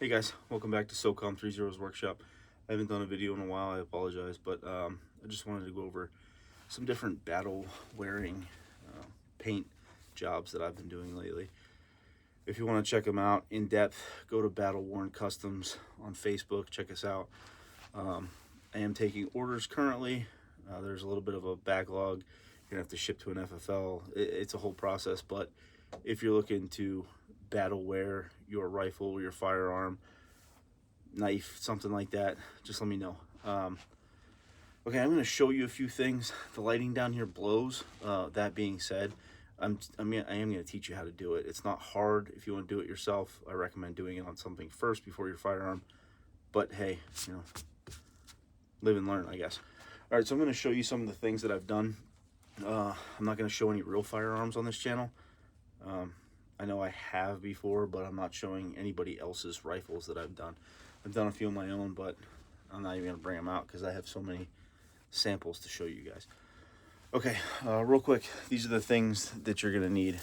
Hey guys, welcome back to SOCOM 30's Workshop. I haven't done a video in a while, I apologize, but I just wanted to go over some different battle wearing paint jobs that I've been doing lately. If you want to check them out in depth, go to Battle Worn Customs on Facebook, check us out. I am taking orders currently. There's a little bit of a backlog. You're gonna have to ship to an FFL. It's a whole process, but if you're looking to battle wear your rifle or your firearm, knife, something like that, just let me know. Okay, I'm going to show you a few things. The lighting down here blows. That being said, I am going to teach you how to do it. It's not hard. If you want to do it yourself, I recommend doing it on something first before your firearm. But hey, live and learn, I guess. All right, so I'm going to show you some of the things that I've done. I'm not going to show any real firearms on this channel. I know I have before, but I'm not showing anybody else's rifles that I've done. I've done a few of my own, but I'm not even going to bring them out because I have so many samples to show you guys. Okay, real quick, these are the things that you're going to need.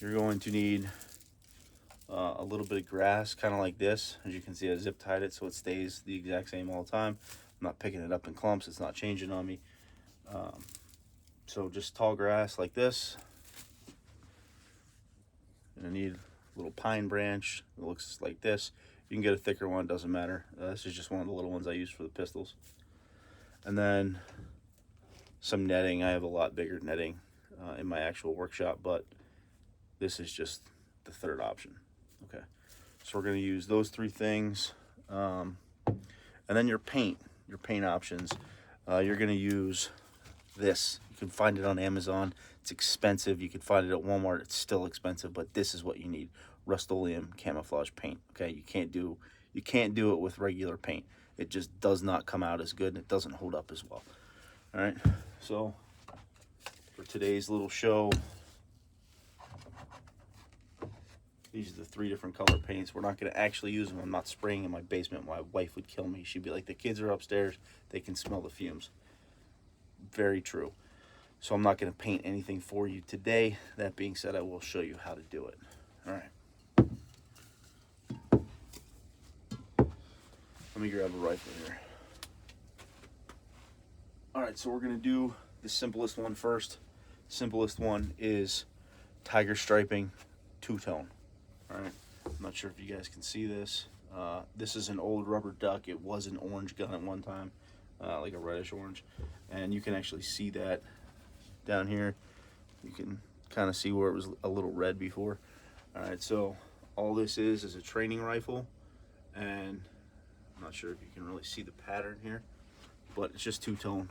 You're going to need a little bit of grass, kind of like this. As you can see, I zip tied it so it stays the exact same all the time. I'm not picking it up in clumps. It's not changing on me. So just tall grass like this. And I need a little pine branch. It looks like this. You can get a thicker one, doesn't matter. This is just one of the little ones I use for the pistols. And then some netting. I have a lot bigger netting in my actual workshop, but this is just the third option. Okay, so we're going to use those three things. And then your paint options. You're going to use this. You can find it on Amazon. It's expensive. You can find it at Walmart. It's still expensive, but this is what you need. Rust-Oleum camouflage paint. Okay, you can't do it with regular paint. It just does not come out as good, and it doesn't hold up as well. All right, so for today's little show, these are the three different color paints. We're not going to actually use them. I'm not spraying in my basement. My wife would kill me. She'd be like, the kids are upstairs. They can smell the fumes. Very true. So I'm not going to paint anything for you today. That being said, I will show you how to do it. All right. Let me grab a rifle here. All right, so we're going to do the simplest one first. Simplest one is tiger striping two-tone. All right. I'm not sure if you guys can see this. This is an old rubber duck. It was an orange gun at one time, like a reddish orange. And you can actually see that down here. You can kind of see where it was a little red before. All right, so all this is a training rifle, and I'm not sure if you can really see the pattern here, but it's just two-tone,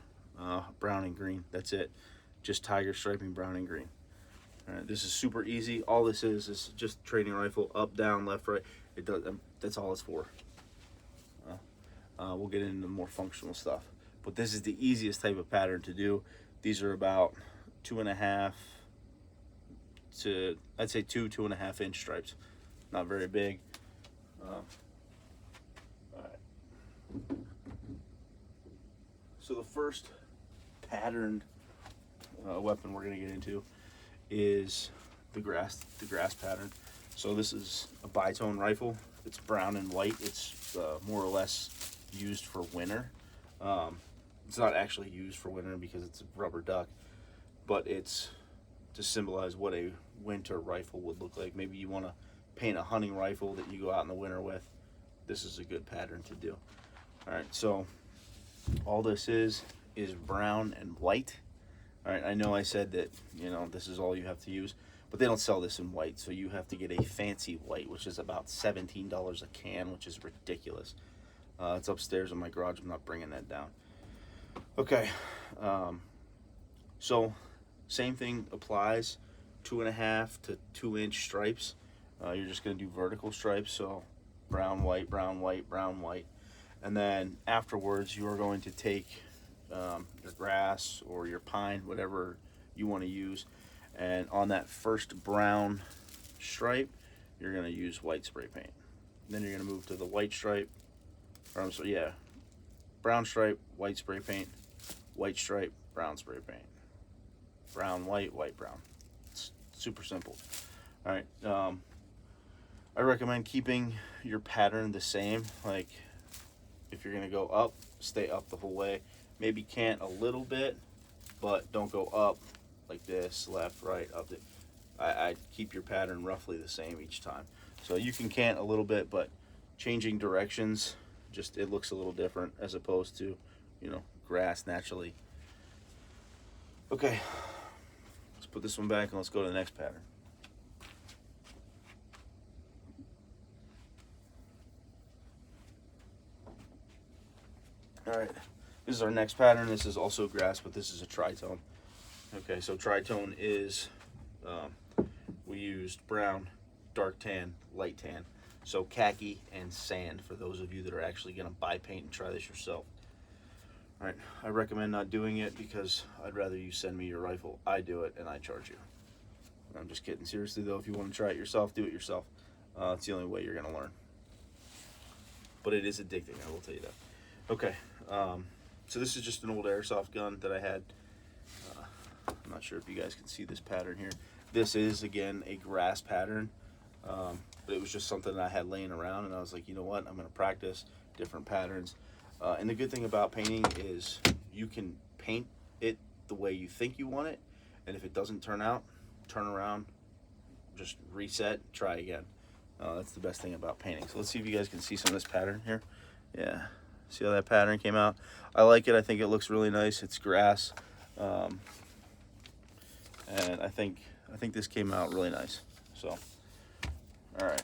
brown and green. That's it. Just tiger striping brown and green. All right, this is super easy. All this is just training rifle, up, down, left, right. It does. That's all it's for. We'll get into more functional stuff, but this is the easiest type of pattern to do. These are about 2.5 to, I'd say 2.5 inch stripes. Not very big. All right. So the first patterned weapon we're going to get into is the grass pattern. So this is a bi-tone rifle. It's brown and white. It's more or less used for winter. It's not actually used for winter because it's a rubber duck, but it's to symbolize what a winter rifle would look like. Maybe you want to paint a hunting rifle that you go out in the winter with. This is a good pattern to do. All right, so all this is brown and white. All right, I know I said that, this is all you have to use, but they don't sell this in white, so you have to get a fancy white, which is about $17 a can, which is ridiculous. It's upstairs in my garage. I'm not bringing that down. Okay, so same thing applies. 2.5 to 2 inch stripes. You're just going to do vertical stripes, so brown, white, brown, white, brown, white. And then afterwards, you are going to take your grass or your pine, whatever you want to use, and on that first brown stripe, you're going to use white spray paint. Then you're going to move to the white stripe, brown stripe, white spray paint, white stripe, brown spray paint, brown, white, white, brown. It's super simple. All right. I recommend keeping your pattern the same. Like if you're gonna go up, stay up the whole way. Maybe cant a little bit, but don't go up like this, left, right, up. I keep your pattern roughly the same each time. So you can cant a little bit, but changing directions, just it looks a little different as opposed to, you know, grass naturally. Okay, let's put this one back and let's go to the next pattern. All right, this is our next pattern. This is also grass, but this is a tritone. Okay, so tritone is, we used brown, dark tan, light tan. So khaki and sand for those of you that are actually gonna buy paint and try this yourself. All right, I recommend not doing it because I'd rather you send me your rifle. I do it and I charge you. I'm just kidding. Seriously though, if you want to try it yourself, do it yourself. It's the only way you're gonna learn. But it is addicting, I will tell you that. Okay, so this is just an old airsoft gun that I had. I'm not sure if you guys can see this pattern here. This is, again, a grass pattern, but it was just something that I had laying around, and I was like, you know what, I'm going to practice different patterns. And the good thing about painting is you can paint it the way you think you want it, and if it doesn't turn out, turn around, just reset, try again. That's the best thing about painting. So let's see if you guys can see some of this pattern here. Yeah, see how that pattern came out? I like it. I think it looks really nice. It's grass. And I think this came out really nice. So, all right.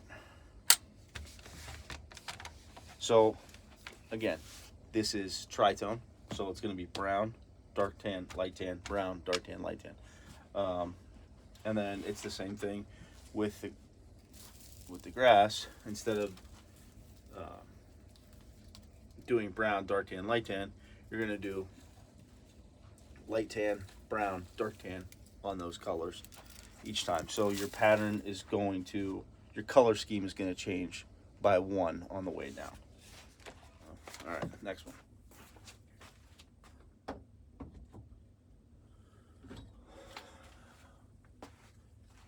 So, again, this is tritone. So it's going to be brown, dark tan, light tan, brown, dark tan, light tan. And then it's the same thing with the grass. Instead of doing brown, dark tan, light tan, you're going to do light tan, brown, dark tan on those colors each time. So your pattern is going to, your color scheme is going to change by 1 on the way down. All right, next one.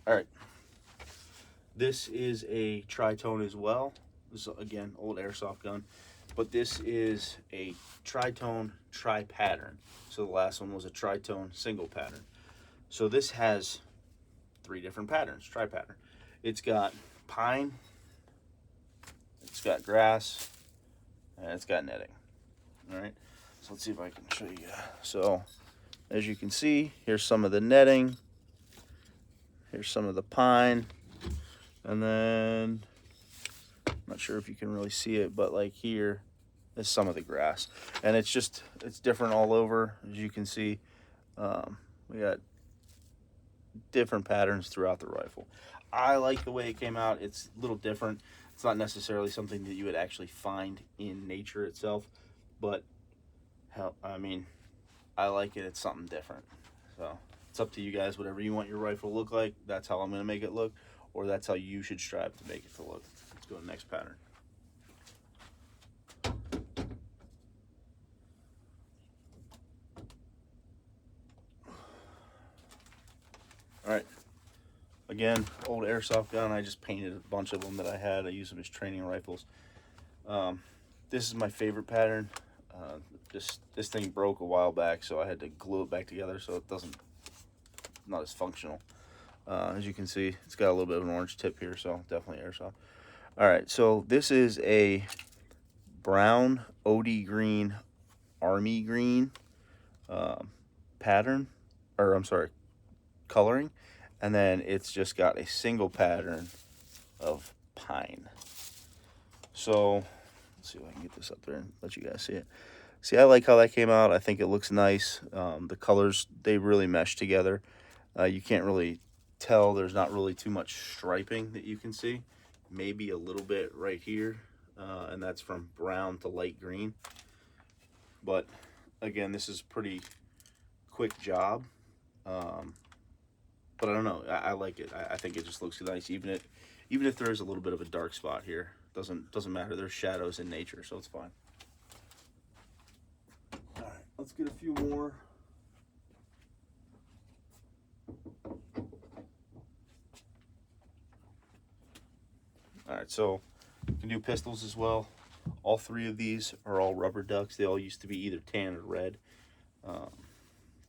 All right, this is a tritone as well. This is, again, old airsoft gun, but this is a tritone tri-pattern. So the last one was a tritone single pattern. So this has 3 different patterns, tri-pattern. It's got pine, it's got grass, and it's got netting. All right, so let's see if I can show you. So as you can see, here's some of the netting, here's some of the pine, and then I'm not sure if you can really see it, but like here is some of the grass, and it's different all over. As you can see, we got different patterns throughout the rifle. I like the way it came out. It's a little different. It's not necessarily something that you would actually find in nature itself, but hell, I mean, I like it. It's something different. So it's up to you guys. Whatever you want your rifle to look like, that's how I'm going to make it look, or that's how you should strive to make it to look. Let's go to the next pattern. All right, again, old airsoft gun. I just painted a bunch of them that I had. I use them as training rifles. This is my favorite pattern. This thing broke a while back, so I had to glue it back together so it not as functional. As you can see, it's got a little bit of an orange tip here, so definitely airsoft. All right, so this is a brown, OD green, army green pattern, or I'm sorry, coloring, and then it's just got a single pattern of pine. So let's see if I can get this up there and let you guys see it. See, I like how that came out. I think it looks nice. The colors, they really mesh together. You can't really tell. There's not really too much striping that you can see. Maybe a little bit right here, and that's from brown to light green. But again, this is pretty quick job. But I don't know. I like it. I think it just looks nice, even if there is a little bit of a dark spot here. Doesn't matter. There's shadows in nature, so it's fine. All right, let's get a few more. All right, so you can do pistols as well. All three of these are all rubber ducks. They all used to be either tan or red. Um,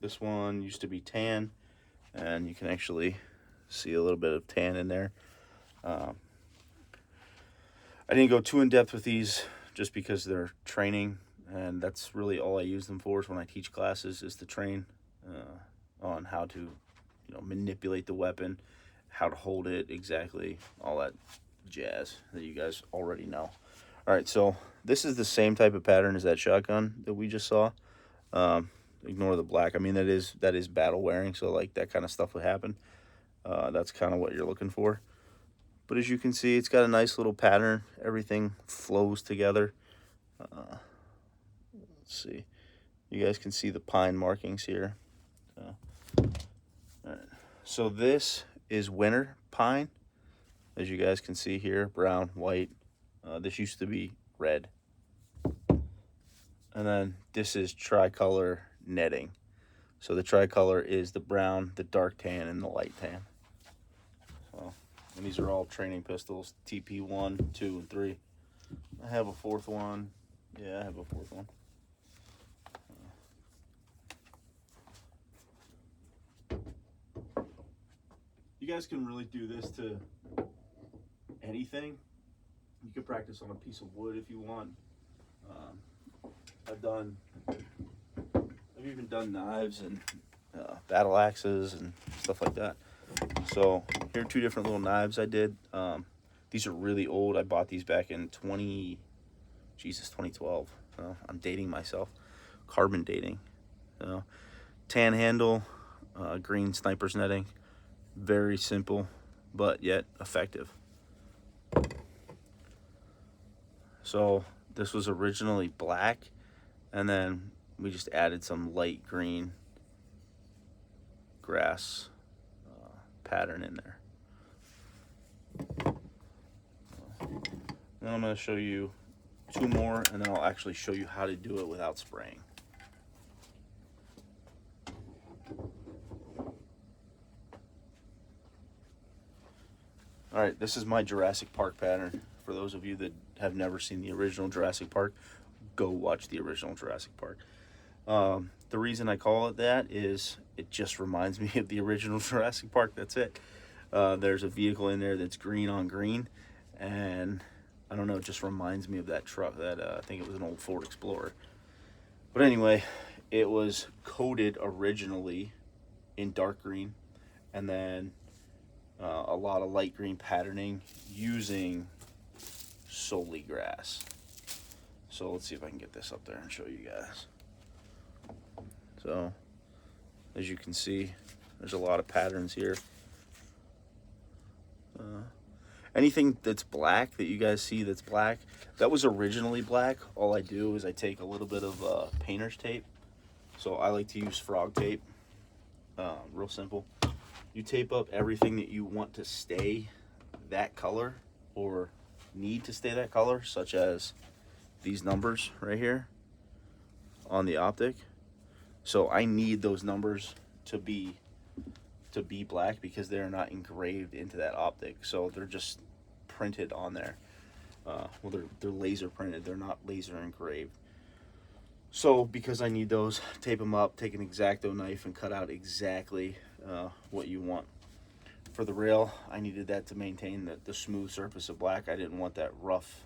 this one used to be tan, and you can actually see a little bit of tan in there. Um, I didn't go too in depth with these just because they're training, and that's really all I use them for is when I teach classes is to train on how to, manipulate the weapon, how to hold it exactly, all that jazz that you guys already know. All right, so this is the same type of pattern as that shotgun that we just saw. Ignore the black. I mean, that is battle wearing, so like that kind of stuff would happen. That's kind of what you're looking for. But as you can see, it's got a nice little pattern. Everything flows together. Let's see. You guys can see the pine markings here. So, all right. So this is winter pine. As you guys can see here, brown, white. This used to be red. And then this is tricolor netting. So the tricolor is the brown, the dark tan, and the light tan. So, and these are all training pistols, TP1, 2, and 3. I have a fourth one. Yeah, I have a fourth one. You guys can really do this to anything. You can practice on a piece of wood if you want. I've even done knives and battle axes and stuff like that. So here are two different little knives I did. These are really old. I bought these back in 2012. I'm dating myself. Carbon dating. Tan handle, green sniper's netting. Very simple, but yet effective. So this was originally black, and then we just added some light green grass pattern in there. Then I'm going to show you two more, and then I'll actually show you how to do it without spraying. All right, this is my Jurassic Park pattern. For those of you that have never seen the original Jurassic Park, go watch the original Jurassic Park. The reason I call it that is it just reminds me of the original Jurassic Park. That's it. There's a vehicle in there that's green on green, and I don't know, it just reminds me of that truck. That I think it was an old Ford Explorer. But anyway, it was coated originally in dark green, and then a lot of light green patterning using solely grass. So let's see if I can get this up there and show you guys. So as you can see, there's a lot of patterns here. Anything that's black that you guys see that's black, that was originally black. All I do is I take a little bit of painter's tape. So I like to use frog tape. Real simple. You tape up everything that you want to stay that color or need to stay that color, such as these numbers right here on the optic. So I need those numbers to be black because they're not engraved into that optic. So they're just printed on there. Well, they're laser printed. They're not laser engraved. So because I need those, tape them up, take an X-Acto knife and cut out exactly what you want. For the rail, I needed that to maintain the smooth surface of black. I didn't want that rough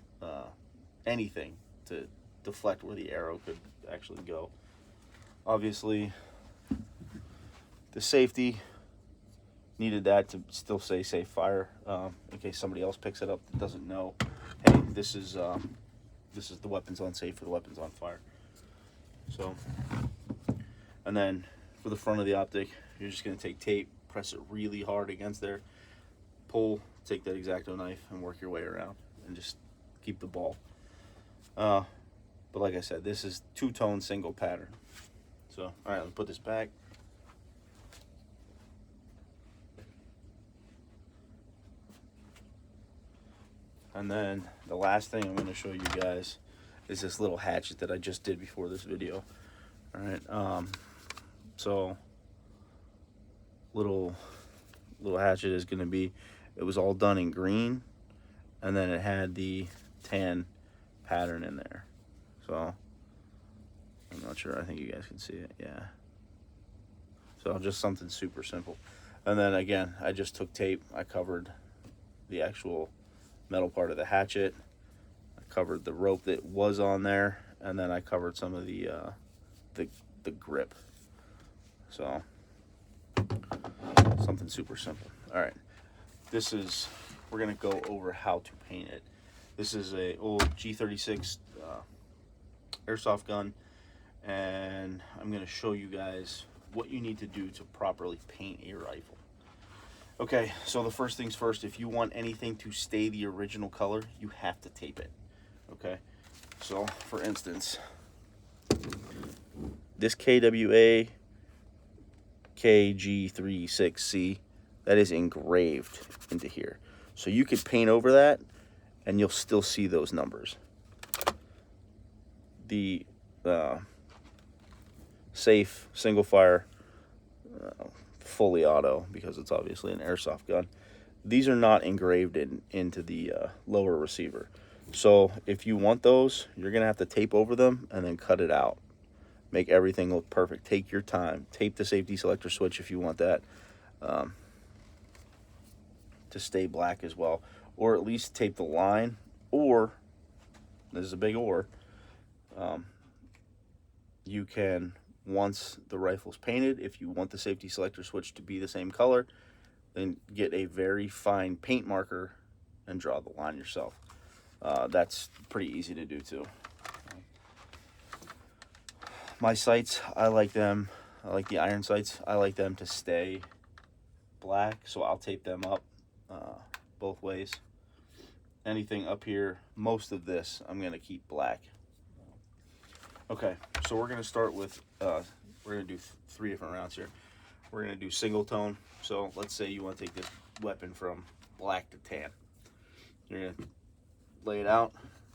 anything to deflect where the arrow could actually go. Obviously, the safety needed that to still say safe fire in case somebody else picks it up that doesn't know, hey, this is the weapon's unsafe or the weapon's on fire. So, and then for the front of the optic, you're just going to take tape, press it really hard against there, pull, take that X-Acto knife and work your way around and just keep the ball. But like I said, this is two-tone single pattern. So, all right, let's put this back. And then the last thing I'm going to show you guys is this little hatchet that I just did before this video. All right, so little hatchet is going to be, it was all done in green, and then it had the tan pattern in there. So I'm not sure, I think you guys can see it, yeah. So just something super simple. And then again, I just took tape, I covered the actual metal part of the hatchet, I covered the rope that was on there, and then I covered some of the grip. So something super simple. All right, we're gonna go over how to paint it. This is a old G36 airsoft gun, and I'm gonna show you guys what you need to do to properly paint a rifle. Okay, so the first things first, if you want anything to stay the original color, you have to tape it. Okay, so for instance, this KWA KG36C, that is engraved into here. So you could paint over that and you'll still see those numbers. The safe single fire fully auto, because it's obviously an airsoft gun, these are not engraved into the lower receiver. So if you want those, you're gonna have to tape over them and then cut it out. Make everything look perfect. Take your time. Tape the safety selector switch if you want that to stay black as well, or at least tape the line, or, this is a big or, you can, once the rifle's painted, if you want the safety selector switch to be the same color, then get a very fine paint marker and draw the line yourself. That's pretty easy to do too. My sights, I like them, I like the iron sights, I like them to stay black, so I'll tape them up both ways. Anything up here, most of this, I'm gonna keep black. Okay, so we're gonna start with, we're gonna do 3 different rounds here. We're gonna do single tone, so let's say you wanna take this weapon from black to tan. You're gonna lay it out,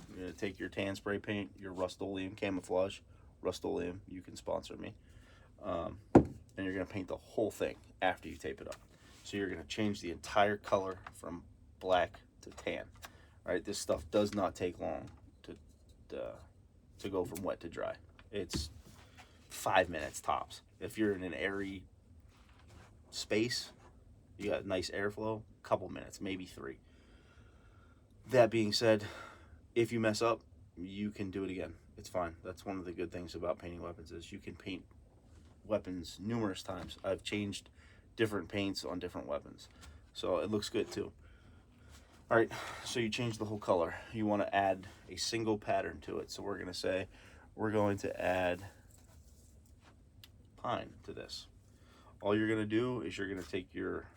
you're gonna take your tan spray paint, your Rust-Oleum camouflage, Rust-Oleum, you can sponsor me, and you're gonna paint the whole thing after you tape it up. So you're gonna change the entire color from black to tan. All right, this stuff does not take long to go from wet to dry. It's 5 minutes tops. If you're in an airy space, you got nice airflow, couple minutes, maybe 3. That being said, if you mess up, you can do it again. It's fine. That's one of the good things about painting weapons, is you can paint weapons numerous times. I've changed different paints on different weapons, so it looks good too. All right, so you change the whole color. You want to add a single pattern to it. So we're going to say we're going to add pine to this. All you're going to do is you're going to take your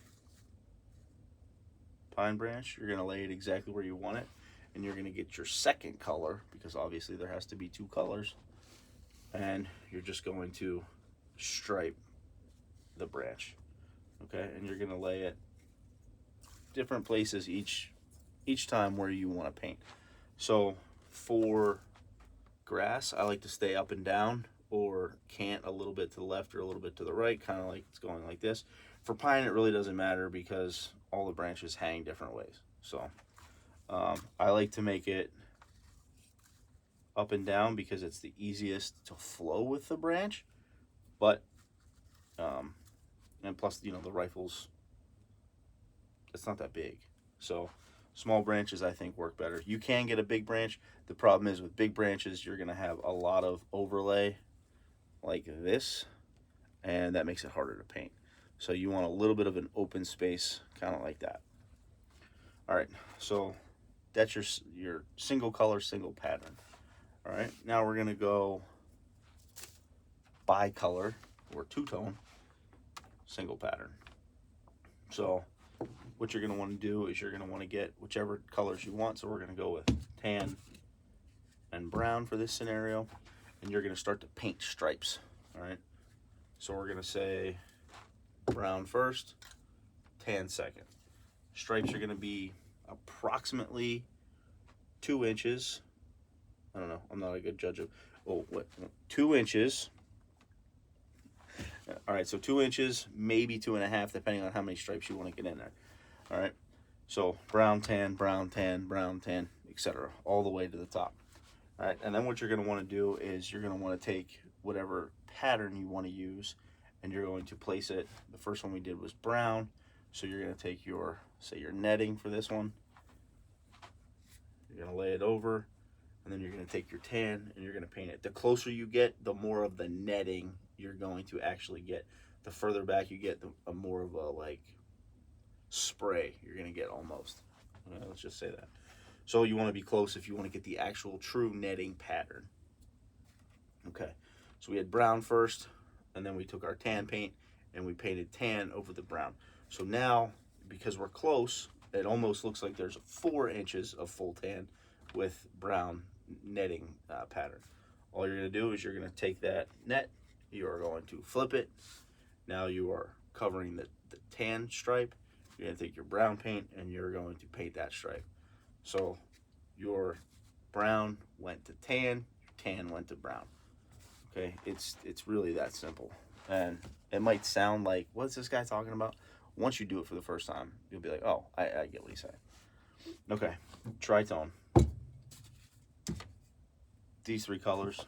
pine branch, you're going to lay it exactly where you want it, and you're going to get your second color, because obviously there has to be 2 colors, and you're just going to stripe the branch. Okay, and you're going to lay it different places each time where you want to paint. So for grass, I like to stay up and down, or cant a little bit to the left or a little bit to the right, kind of like it's going like this. For pine, it really doesn't matter because all the branches hang different ways. So I like to make it up and down because it's the easiest to flow with the branch, but and plus, you know, the rifle's, it's not that big, so small branches I think work better. You can get a big branch. The problem is with big branches, you're gonna have a lot of overlay like this, and that makes it harder to paint. So you want a little bit of an open space, kind of like that. All right, so that's your single color, single pattern. All right, now we're gonna go bi-color or 2-tone, single pattern. So what you're going to want to do is you're going to want to get whichever colors you want. So we're going to go with tan and brown for this scenario, and you're going to start to paint stripes. All right, so we're going to say brown first, tan second. Stripes are going to be approximately 2 inches. I don't know, I'm not a good judge of, 2 inches. All right, so 2 inches, maybe 2.5, depending on how many stripes you want to get in there. All right, So brown, tan, brown, tan, brown, tan, etc. all the way to the top. All right, and then what you're going to want to do is you're going to want to take whatever pattern you want to use, and you're going to place it. The first one we did was brown, so you're going to take your, say, your netting for this one. You're going to lay it over, and then you're going to take your tan and you're going to paint it. The closer you get, the more of the netting you're going to actually get. The further back you get, the more of a like spray you're going to get almost. Let's just say that. So you want to be close if you want to get the actual true netting pattern. Okay, so we had brown first, and then we took our tan paint and we painted tan over the brown. So now, because we're close, it almost looks like there's 4 inches of full tan with brown netting pattern. All you're going to do is you're going to take that net, you are going to flip it. Now you are covering the tan stripe. You're going to take your brown paint and you're going to paint that stripe. So your brown went to tan, your tan went to brown. Okay, it's really that simple. And it might sound like, what's this guy talking about? Once you do it for the first time, you'll be like, oh, I get what he's saying. Okay, tritone. These 3 colors,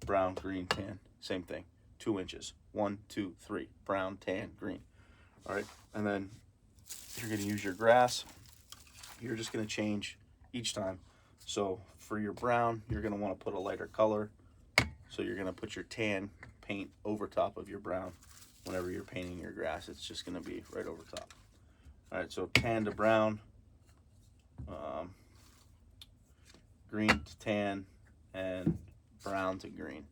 brown, green, tan, same thing. 2 inches, 1, 2, 3, brown, tan, green. All right, and then you're gonna use your grass. You're just gonna change each time. So for your brown, you're gonna wanna put a lighter color. So you're gonna put your tan paint over top of your brown. Whenever you're painting your grass, it's just gonna be right over top. All right, so tan to brown, green to tan, and brown to green.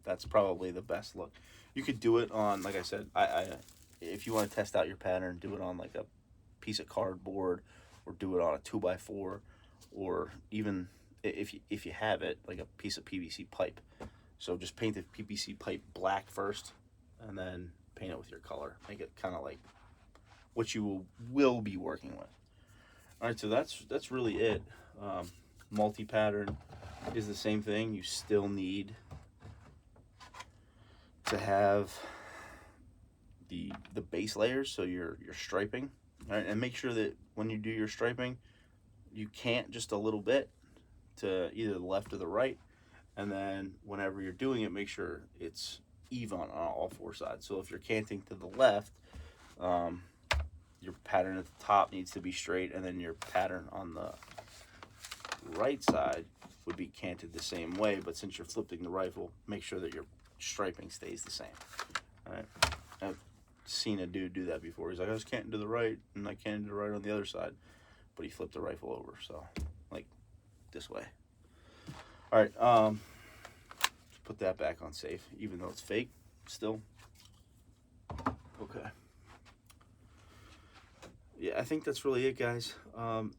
That's probably the best look. You could do it on, like I said, if you want to test out your pattern, do it on like a piece of cardboard, or do it on a 2x4, or even if you have it, like a piece of PVC pipe. So just paint the PVC pipe black first, and then paint it with your color. Make it kind of like what you will be working with. All right, so that's really it. Multi-pattern is the same thing. You still need to have the base layers, so your striping. All right, and make sure that when you do your striping, you cant just a little bit to either the left or the right, and then whenever you're doing it, make sure it's even on all 4 sides. So if you're canting to the left, your pattern at the top needs to be straight, and then your pattern on the right side would be canted the same way. But since you're flipping the rifle, make sure that your striping stays the same. All right, I've seen a dude do that before. He's like, I was canting to the right, and I canted to the right on the other side, but he flipped the rifle over, so like this way. All right, let's put that back on safe, even though it's fake still. Okay. Yeah, I think that's really it, guys.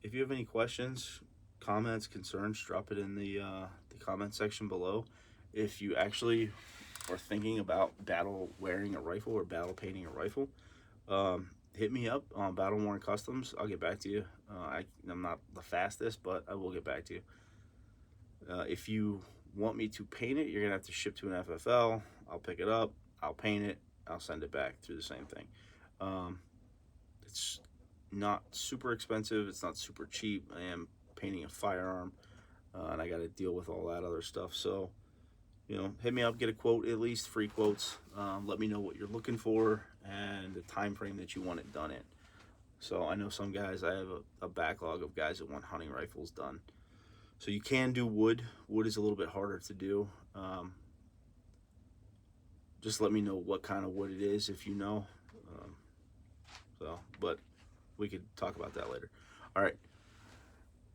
If you have any questions, comments, concerns, drop it in the comment section below. If you actually are thinking about battle wearing a rifle or battle painting a rifle, hit me up on Battle Worn Customs. I'll get back to you. I'm not the fastest, but I will get back to you. If you want me to paint it, you're gonna have to ship to an FFL. I'll pick it up, I'll paint it, I'll send it back through the same thing. It's not super expensive, it's not super cheap. I am painting a firearm, and I got to deal with all that other stuff. So, you know, hit me up, get a quote, at least free quotes. Let me know what you're looking for and the time frame that you want it done in. So I know some guys, I have a backlog of guys that want hunting rifles done. So you can do wood. Wood is a little bit harder to do. Just let me know what kind of wood it is if you know. But we could talk about that later. All right.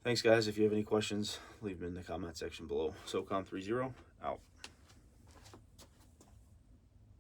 Thanks, guys. If you have any questions, leave them in the comment section below. SOCOM30 out.